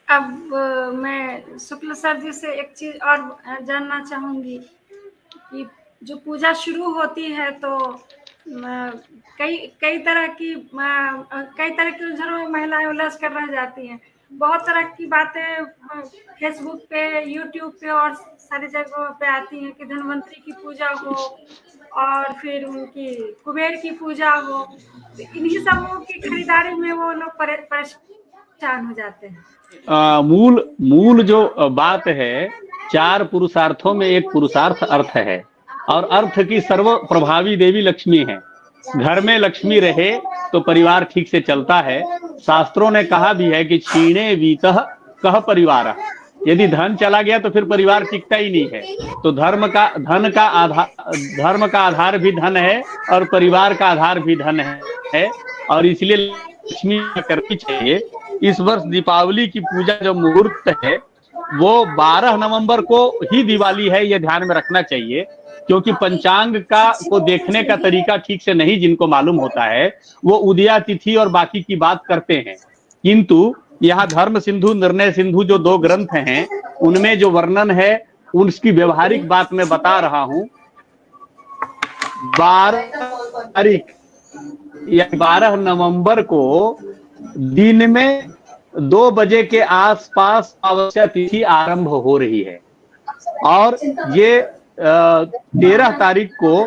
मैं शुक्ल सर जी से एक चीज़ और जानना चाहूँगी कि जो पूजा शुरू होती है तो कई कई तरह की उलझनों में महिलाएं उलझ कर रह जाती हैं। बहुत तरह की बातें फेसबुक पे, यूट्यूब पे और सारी जगहों पे आती हैं कि धनवंतरी की पूजा हो और फिर उनकी कुबेर की पूजा हो, तो इन्हीं सबों की खरीदारी में वो लोग परेशान हो जाते हैं। मूल मूल जो बात है, चार पुरुषार्थों में एक पुरुषार्थ अर्थ है, और अर्थ की सर्व प्रभावी देवी लक्ष्मी है। घर में लक्ष्मी रहे तो परिवार ठीक से चलता है। शास्त्रों ने कहा भी है कि क्षीणे वीतः कह परिवार, यदि धन चला गया तो फिर परिवार टिकता ही नहीं है। तो धर्म का आधार भी धन है और परिवार का आधार भी धन है, और इसलिए लक्ष्मी करनी चाहिए। इस वर्ष दीपावली की पूजा जो मुहूर्त है वो 12 नवंबर को ही दिवाली है, ये ध्यान में रखना चाहिए, क्योंकि पंचांग का को देखने का तरीका ठीक से नहीं जिनको मालूम होता है, वो उदया तिथि और बाकी की बात करते हैं। किंतु यहाँ धर्म सिंधु, निर्णय सिंधु जो दो ग्रंथ हैं, उनमें जो वर्णन है उसकी व्यवहारिक बात मैं बता रहा हूं। 12 तारीख या 12 नवंबर को दिन में 2 बजे के आसपास अमावस्या तिथि आरंभ हो रही है, और ये 13 तारीख को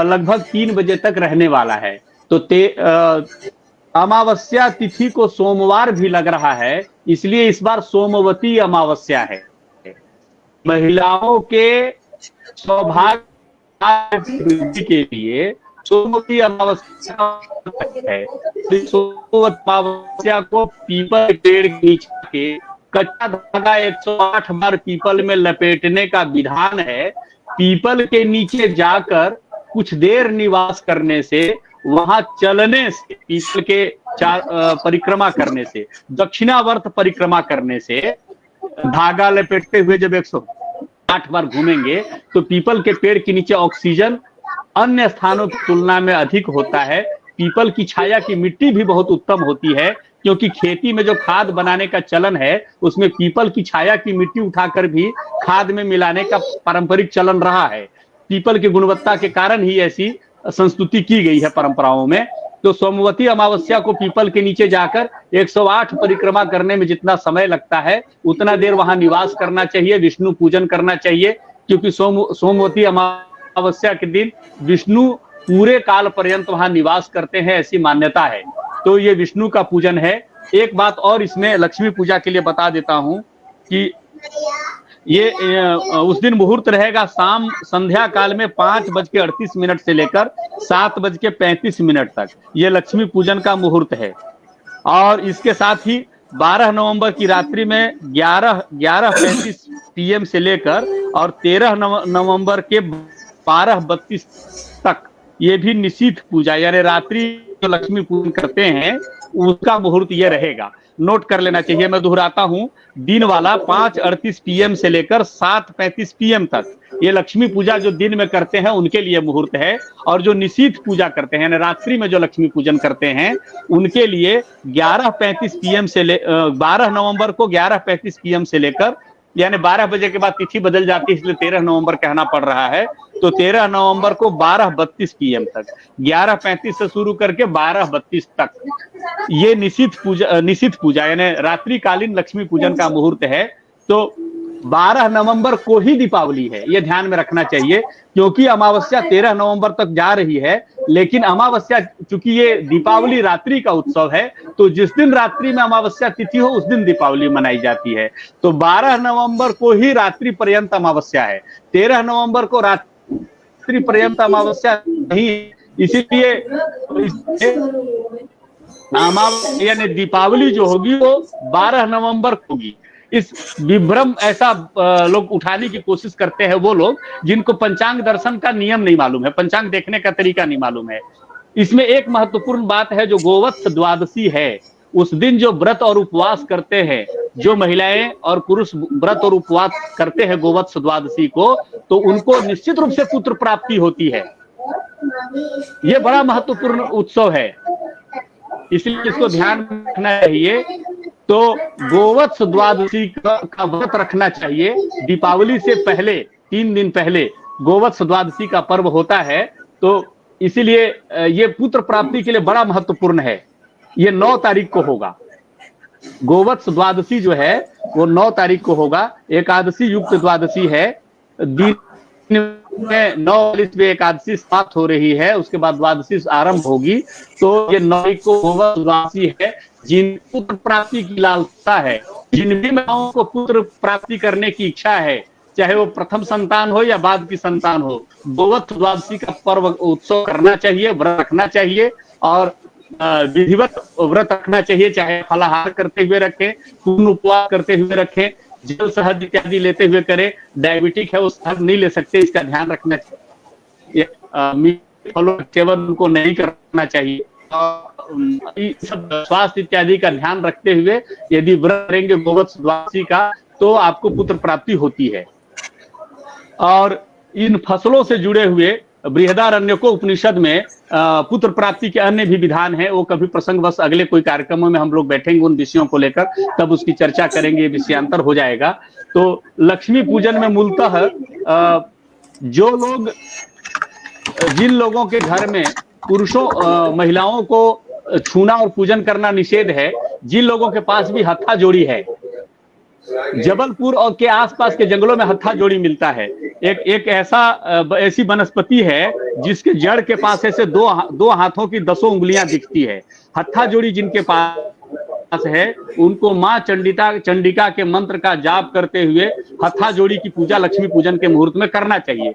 लगभग 3 बजे तक रहने वाला है। तो अमावस्या तिथि को सोमवार भी लग रहा है, इसलिए इस बार सोमवती अमावस्या है। महिलाओं के सौभाग्य के लिए सोमवती अमावस्या है। सोमवती अमावस्या को पीपल के पेड़ के नीचे के कच्चा धागा 108 बार पीपल में लपेटने का विधान है। पीपल के नीचे जाकर कुछ देर निवास करने से, वहां चलने से, पीपल के परिक्रमा करने से, दक्षिणावर्त परिक्रमा करने से, धागा लपेटते हुए जब 108 बार घूमेंगे तो पीपल के पेड़ के नीचे ऑक्सीजन अन्य स्थानों की तुलना में अधिक होता है। पीपल की छाया की मिट्टी भी बहुत उत्तम होती है, क्योंकि खेती में जो खाद बनाने का चलन है उसमें पीपल की छाया की मिट्टी उठाकर भी खाद में मिलाने का पारंपरिक चलन रहा है। पीपल की गुणवत्ता के कारण ही ऐसी संस्तुति की गई है परंपराओं में। तो सोमवती अमावस्या को पीपल के नीचे जाकर 108 परिक्रमा करने में जितना समय लगता है उतना देर वहां निवास करना चाहिए, विष्णु पूजन करना चाहिए, क्योंकि सोमवती अमावस्या के दिन विष्णु पूरे काल पर्यंत वहां निवास करते हैं, ऐसी मान्यता है। तो ये विष्णु का पूजन है। एक बात और इसमें लक्ष्मी पूजा के लिए बता देता हूं कि ये उस दिन मुहूर्त रहेगा शाम संध्या काल में 5:38 से लेकर 7:35 तक, ये लक्ष्मी पूजन का मुहूर्त है। और इसके साथ ही 12 नवंबर की रात्रि में 11:35 PM से लेकर और 13 नवंबर के 12:32 तक ये भी निशीथ पूजा यानी रात्रि जो लक्ष्मी पूजन करते हैं उसका मुहूर्त ये रहेगा। नोट कर लेना चाहिए, मैं दोहराता हूं, दिन वाला 5:38 PM से लेकर 7:35 PM तक ये लक्ष्मी पूजा जो दिन में करते हैं उनके लिए मुहूर्त है, और जो निशीथ पूजा करते हैं रात्रि में जो लक्ष्मी पूजन करते हैं उनके लिए 11:35 PM से 12 नवंबर को 11:35 PM से लेकर, यानी 12 बजे के बाद तिथि बदल जाती है इसलिए 13 नवंबर कहना पड़ रहा है, तो 13 नवंबर को 12:32 PM तक, 11:35 से शुरू करके 12:32 तक ये निशीथ पूजा यानी रात्रिकालीन लक्ष्मी पूजन का मुहूर्त है। तो 12 नवंबर को ही दीपावली है, ये ध्यान में रखना चाहिए, क्योंकि अमावस्या 13 नवंबर तक जा रही है, लेकिन अमावस्या चूंकि ये दीपावली रात्रि का उत्सव है तो जिस दिन रात्रि में अमावस्या तिथि हो उस दिन दीपावली मनाई जाती है। तो 12 नवंबर को ही रात्रि पर्यंत अमावस्या है, 13 नवंबर को रात्रि पर्यंत अमावस्या नहीं, इसीलिए अमावस्या यानी दीपावली जो होगी वो 12 नवंबर को होगी। इस विभ्रम ऐसा लोग उठाने की कोशिश करते हैं वो लोग जिनको पंचांग दर्शन का नियम नहीं मालूम है, पंचांग देखने का तरीका नहीं मालूम है। इसमें एक महत्वपूर्ण बात है, जो गोवत्स द्वादशी है उस दिन जो व्रत और उपवास करते हैं, जो महिलाएं और पुरुष व्रत और उपवास करते हैं गोवत्स द्वादशी को, तो उनको निश्चित रूप से पुत्र प्राप्ति होती है। ये बड़ा महत्वपूर्ण उत्सव है, इसलिए इसको ध्यान रखना चाहिए। तो गोवत्स द्वादशी का व्रत रखना चाहिए। दीपावली से पहले 3 दिन पहले गोवत्स द्वादशी का पर्व होता है, तो इसीलिए ये पुत्र प्राप्ति के लिए बड़ा महत्वपूर्ण है। ये 9 तारीख को होगा। गोवत्स द्वादशी जो है वो 9 तारीख को होगा। एकादशी युक्त द्वादशी है। दिन में 9 एकादशी समाप्त हो रही है, उसके बाद द्वादशी आरंभ होगी। तो ये 9 को गोवत्स द्वादशी है। जिन पुत्र प्राप्ति की लालसा है, जिन भी महिलाओं को पुत्र प्राप्ति करने की इच्छा है, चाहे वो प्रथम संतान हो या बाद की संतान हो, गोवत्स द्वादशी का पर्व उत्सव करना चाहिए, व्रत रखना चाहिए और विधिवत व्रत रखना चाहिए। चाहे फलाहार करते हुए रखें, पूर्ण उपवास करते हुए रखें, जल शहद इत्यादि लेते हुए करें। डायबिटिक है वो शहद नहीं ले सकते, इसका ध्यान रखना चाहिए। मीठ फलों का सेवन उनको नहीं करना चाहिए। सब स्वास्थ्य इत्यादि का ध्यान रखते हुए यदि व्रत करेंगे गोवत्स द्वादशी का, तो आपको पुत्र प्राप्ति होती है। और इन फसलों से जुड़े हुए बृहदारण्यक उपनिषद में पुत्र प्राप्ति के अन्य भी विधान हैं। वो कभी प्रसंगवश अगले कोई कार्यक्रमों में हम लोग बैठेंगे उन विषयों को लेकर, तब उसकी चर्चा करेंगे, विषयांतर हो जाएगा। तो लक्ष्मी पूजन में मूलतः जो लोग, जिन लोगों के घर में पुरुषों महिलाओं को छूना और पूजन करना निषेध है, जिन लोगों के पास भी हत्था जोड़ी है, जबलपुर और के आसपास के जंगलों में हत्था जोड़ी मिलता है। एक ऐसी वनस्पति है जिसके जड़ के पास ऐसे दो हाथों की 10 उंगलियां दिखती है। हत्था जोड़ी जिनके पास है, उनको मां चंडिका के मंत्र का जाप करते हुए हत्था जोड़ी की पूजा लक्ष्मी पूजन के मुहूर्त में करना चाहिए।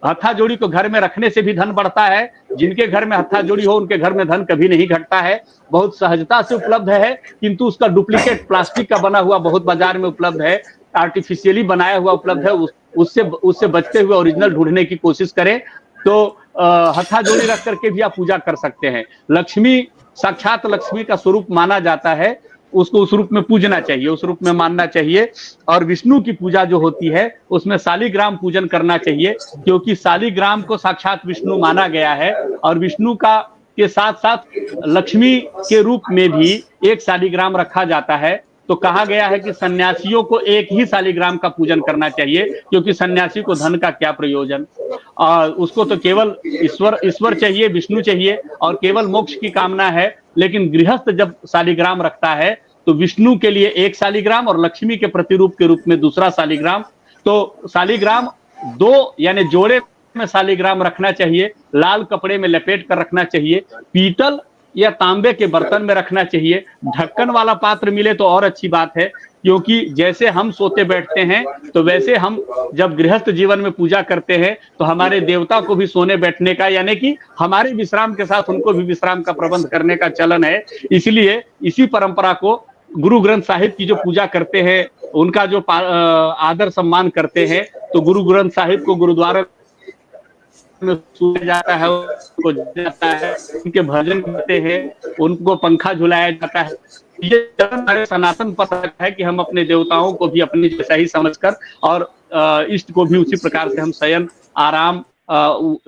हत्था जोड़ी को घर में रखने से भी धन बढ़ता है। जिनके घर में हत्था जोड़ी हो उनके घर में धन कभी नहीं घटता है। बहुत सहजता से उपलब्ध है, किंतु उसका डुप्लीकेट प्लास्टिक का बना हुआ बहुत बाजार में उपलब्ध है, आर्टिफिशियली बनाया हुआ उपलब्ध है। उससे बचते हुए ओरिजिनल ढूंढने की कोशिश करें। तो हत्था जोड़ी रख करके भी आप पूजा कर सकते हैं। लक्ष्मी साक्षात लक्ष्मी का स्वरूप माना जाता है, उसको उस रूप में पूजना चाहिए, उस रूप में मानना चाहिए। और विष्णु की पूजा जो होती है उसमें शालिग्राम पूजन करना चाहिए, क्योंकि शालिग्राम को साक्षात विष्णु माना गया है। और विष्णु का के साथ साथ लक्ष्मी के रूप में भी एक शालिग्राम रखा जाता है। तो कहा गया है कि सन्यासियों को एक ही शालिग्राम का पूजन करना चाहिए, क्योंकि सन्यासी को धन का क्या प्रयोजन, और उसको तो केवल ईश्वर चाहिए, विष्णु चाहिए और केवल मोक्ष की कामना है। लेकिन गृहस्थ जब शालिग्राम रखता है तो विष्णु के लिए एक शालिग्राम और लक्ष्मी के प्रतिरूप के रूप में दूसरा शालिग्राम। तो शालिग्राम 2 यानी जोड़े में शालिग्राम रखना चाहिए, लाल कपड़े में लपेट कर रखना चाहिए, पीतल या तांबे के बर्तन में रखना चाहिए। ढक्कन वाला पात्र मिले तो और अच्छी बात है, क्योंकि जैसे हम सोते बैठते हैं तो वैसे हम जब गृहस्थ जीवन में पूजा करते हैं तो हमारे देवता को भी सोने बैठने का, यानी कि हमारे विश्राम के साथ उनको भी विश्राम का प्रबंध करने का चलन है। इसलिए इसी परंपरा को गुरु ग्रंथ साहिब की जो पूजा करते हैं, उनका जो आदर सम्मान करते हैं, तो गुरु ग्रंथ साहिब को गुरुद्वारा में सुना जाता है, उनको जाता है, उनके भजन करते हैं, उनको पंखा झुलाया जाता है। ये हमारे सनातन पथ है कि हम अपने देवताओं को भी अपने जैसा ही समझकर और इष्ट को भी उसी प्रकार से हम शयन, आराम,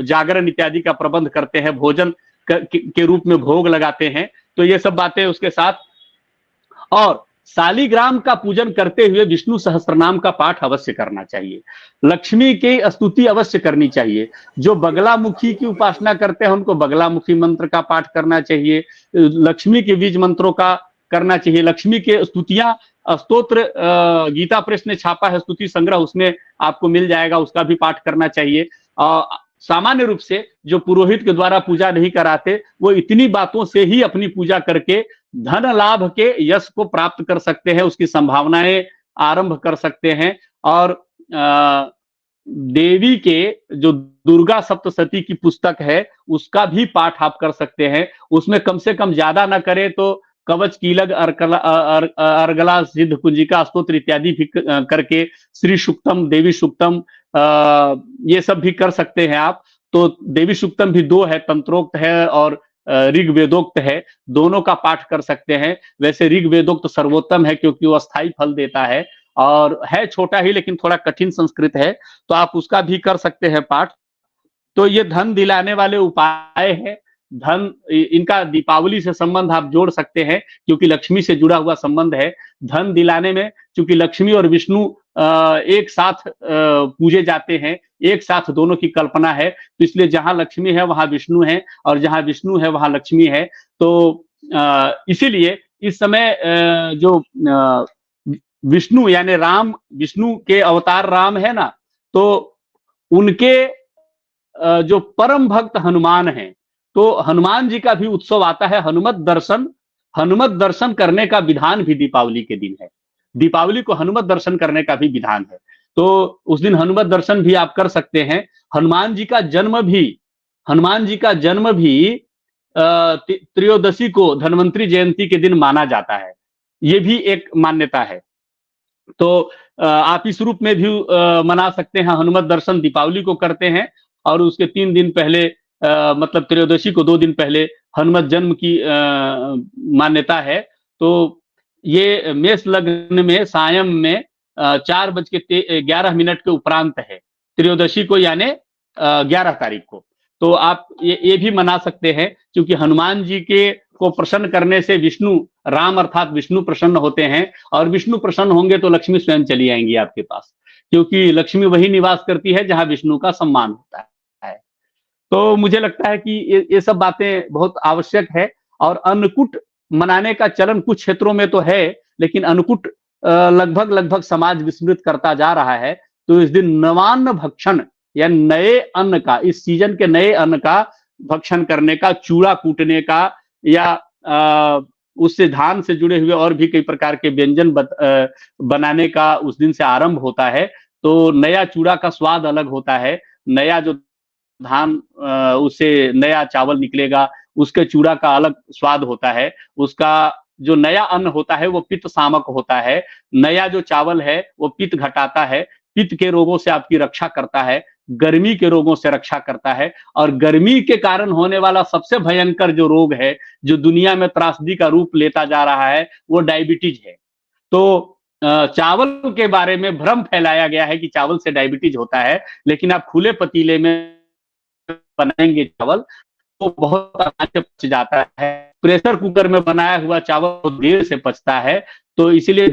जागरण इत्यादि का प्रबंध करते हैं, भोजन के रूप में भोग लगाते हैं। तो ये सब बातें उसके साथ। और शालिग्राम का पूजन करते हुए विष्णु सहस्त्रनाम का पाठ अवश्य करना चाहिए। लक्ष्मी की स्तुति अवश्य करनी चाहिए। जो बगलामुखी की उपासना करते हैं उनको बगलामुखी मंत्र का पाठ करना चाहिए। लक्ष्मी के बीज मंत्रों का करना चाहिए। लक्ष्मी के स्तुतियां, स्तोत्र गीता प्रेस ने छापा है स्तुति संग्रह, उसमें आपको मिल जाएगा, उसका भी पाठ करना चाहिए। सामान्य रूप से जो पुरोहित के द्वारा पूजा नहीं कराते, वो इतनी बातों से ही अपनी पूजा करके धन लाभ के यश को प्राप्त कर सकते हैं, उसकी संभावनाएं आरंभ कर सकते हैं। और देवी के जो दुर्गा सप्तशती की पुस्तक है उसका भी पाठ आप कर सकते हैं। उसमें कम से कम ज्यादा ना करें तो कवच, कीलक, अर्गला, सिद्ध कुंजिका स्तोत्र इत्यादि भी करके, श्री सुक्तम, देवी सुक्तम, ये सब भी कर सकते हैं आप। तो देवी सुक्तम भी 2 है, तंत्रोक्त है और ऋग वेदोक्त है, दोनों का पाठ कर सकते हैं। वैसे ऋग वेदोक्त सर्वोत्तम है क्योंकि वो अस्थायी फल देता है और है छोटा ही लेकिन थोड़ा कठिन संस्कृत है, तो आप उसका भी कर सकते हैं पाठ। तो ये धन दिलाने वाले उपाय हैं। धन, इनका दीपावली से संबंध आप जोड़ सकते हैं क्योंकि लक्ष्मी से जुड़ा हुआ संबंध है। धन दिलाने में चूंकि लक्ष्मी और विष्णु एक साथ पूजे जाते हैं, एक साथ दोनों की कल्पना है, तो इसलिए जहां लक्ष्मी है वहां विष्णु है और जहां विष्णु है वहां लक्ष्मी है। तो इसीलिए इस समय जो विष्णु यानी राम, विष्णु के अवतार राम है ना, तो उनके जो परम भक्त हनुमान हैं, तो हनुमान जी का भी उत्सव आता है। हनुमत दर्शन करने का विधान भी दीपावली के दिन है। दीपावली को हनुमत दर्शन करने का भी विधान है, तो उस दिन हनुमत दर्शन भी आप कर सकते हैं। हनुमान जी का जन्म भी त्रयोदशी को धन्वंतरी जयंती के दिन माना जाता है, ये भी एक मान्यता है। तो आप इस रूप में भी मना सकते हैं। हनुमत दर्शन दीपावली को करते हैं और उसके 3 दिन पहले मतलब त्रयोदशी को 2 दिन पहले हनुमत जन्म की मान्यता है। तो ये मेष लग्न में सायं में 4:11 के उपरांत है त्रयोदशी को, यानी 11 तारीख को। तो आप ये भी मना सकते हैं क्योंकि हनुमान जी के को प्रसन्न करने से विष्णु, राम अर्थात विष्णु प्रसन्न होते हैं और विष्णु प्रसन्न होंगे तो लक्ष्मी स्वयं चली आएंगी आपके पास, क्योंकि लक्ष्मी वही निवास करती है जहां विष्णु का सम्मान होता है। तो मुझे लगता है कि ये सब बातें बहुत आवश्यक है। और अन्नकूट मनाने का चलन कुछ क्षेत्रों में तो है, लेकिन अन्नकूट लगभग समाज विस्मृत करता जा रहा है। तो इस दिन नवान्न भक्षण या नए अन्न का, इस सीजन के नए अन्न का भक्षण करने का, चूड़ा कूटने का या उससे धान से जुड़े हुए और भी कई प्रकार के व्यंजन बनाने का उस दिन से आरंभ होता है। तो नया चूड़ा का स्वाद अलग होता है, नया जो धान उससे नया चावल निकलेगा उसके चूड़ा का अलग स्वाद होता है। उसका जो नया अन्न होता है वो पित्त सामक होता है। नया जो चावल है वो पित्त घटाता है, पित्त के रोगों से आपकी रक्षा करता है, गर्मी के रोगों से रक्षा करता है। और गर्मी के कारण होने वाला सबसे भयंकर जो रोग है, जो दुनिया में त्रासदी का रूप लेता जा रहा है, वो डायबिटीज है। तो चावल के बारे में भ्रम फैलाया गया है कि चावल से डायबिटीज होता है, लेकिन आप खुले पतीले में बनाएंगे चावल तो बहुत आसानी से पच जाता है। प्रेशर कुकर में बनाया हुआ चावल बहुत देर से पचता है। तो इसीलिए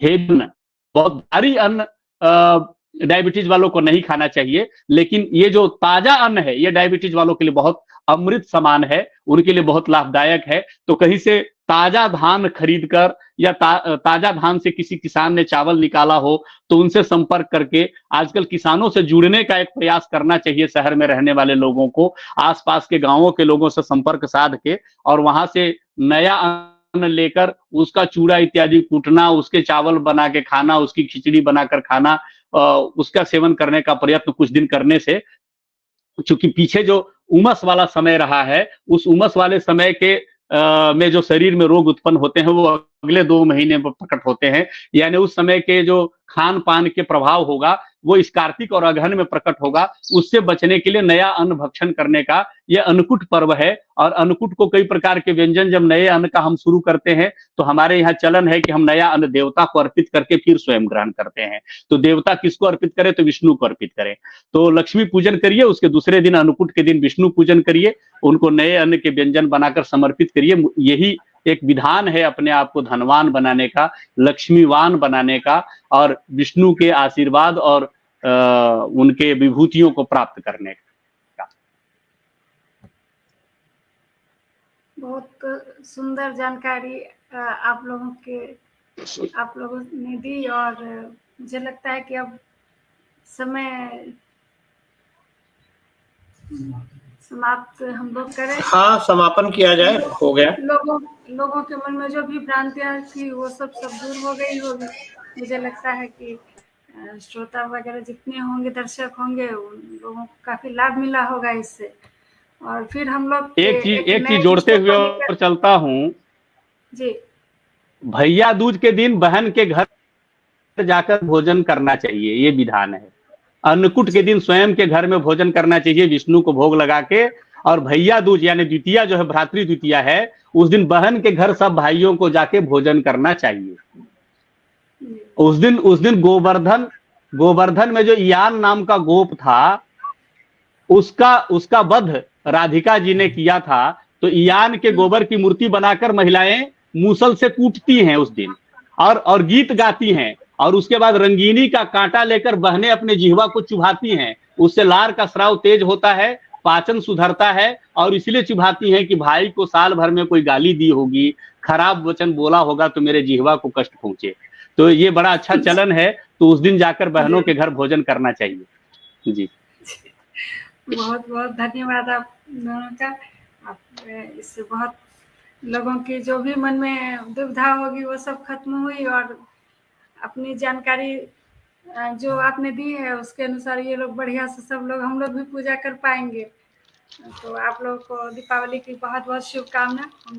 हेवी, बहुत भारी अन्न डायबिटीज वालों को नहीं खाना चाहिए। लेकिन ये जो ताजा अन्न है ये डायबिटीज वालों के लिए बहुत अमृत समान है, उनके लिए बहुत लाभदायक है। तो कहीं से ताजा धान खरीदकर या ताजा धान से किसी किसान ने चावल निकाला हो तो उनसे संपर्क करके, आजकल किसानों से जुड़ने का एक प्रयास करना चाहिए। शहर में रहने वाले लोगों को आसपास के गांवों के लोगों से संपर्क साध के और वहां से नया अन्न लेकर उसका चूड़ा इत्यादि कूटना, उसके चावल बना के खाना, उसकी खिचड़ी बनाकर खाना, उसका सेवन करने का प्रयत्न कुछ दिन करने से, चूंकि पीछे जो उमस वाला समय रहा है, उस उमस वाले समय के में जो शरीर में रोग उत्पन्न होते हैं वो अगले 2 महीने में प्रकट होते हैं। यानी उस समय के जो खान पान के प्रभाव होगा वो इस कार्तिक और अगहन में प्रकट होगा। उससे बचने के लिए नया अन्न भक्षण करने का यह अन्नकूट पर्व है। और अन्नकूट को कई प्रकार के व्यंजन, जब नए अन्न का हम शुरू करते हैं तो हमारे यहाँ चलन है कि हम नया अन्न देवता को अर्पित करके फिर स्वयं ग्रहण करते हैं। तो देवता किसको अर्पित करें? तो विष्णु को अर्पित करें। तो लक्ष्मी पूजन करिए, उसके दूसरे दिन अन्नकूट के दिन विष्णु पूजन करिए, उनको नए अन्न के व्यंजन बनाकर समर्पित करिए। यही एक विधान है अपने आप को धनवान बनाने का, लक्ष्मीवान बनाने का और विष्णु के आशीर्वाद और उनके विभूतियों को प्राप्त करने का। बहुत सुंदर जानकारी आप लोगों ने दी। और मुझे लगता है कि अब समय समाप्त हम लोग करें। हाँ, समापन किया जाए। हो गया। लोगों के मन में जो भी भ्रांतियां थी वो सब दूर हो गई होगी। मुझे लगता है कि श्रोता वगैरह जितने होंगे, दर्शक होंगे, उन लोगों को काफी लाभ मिला होगा इससे। और फिर हम लोग एक चीज जोड़ते हुए और चलता हूँ जी। भैया दूज के दिन बहन के घर जाकर भोजन करना चाहिए, ये विधान है। अन्नकूट के दिन स्वयं के घर में भोजन करना चाहिए विष्णु को भोग लगा के। और भैया दूज यानी द्वितीया जो है, भ्रातृ द्वितीया है, उस दिन बहन के घर सब भाइयों को जाके भोजन करना चाहिए। उस दिन गोवर्धन में जो यान नाम का गोप था उसका वध राधिका जी ने किया था। तो ईयान के गोबर की मूर्ति बनाकर महिलाएं मूसल से कूटती हैं उस दिन, और गीत गाती हैं, और उसके बाद रंगीनी का कांटा लेकर बहनें अपने जिह्वा को चुभाती हैं। उससे लार का स्राव तेज होता है, पाचन सुधरता है, और इसलिए चुभाती हैं कि भाई को साल भर में कोई गाली दी होगी, खराब वचन बोला होगा तो मेरे जिह्वा को कष्ट पहुंचे। तो ये बड़ा अच्छा चलन है। तो उस दिन जाकर बहनों के घर भोजन करना चाहिए। जी, बहुत बहुत धन्यवाद आप दोनों का। आप इससे बहुत लोगों की जो भी मन में दुविधा होगी वो सब खत्म हुई, और अपनी जानकारी जो आपने दी है उसके अनुसार ये लोग बढ़िया से सब लोग, हम लोग भी पूजा कर पाएंगे। तो आप लोगों को दीपावली की बहुत बहुत शुभकामना।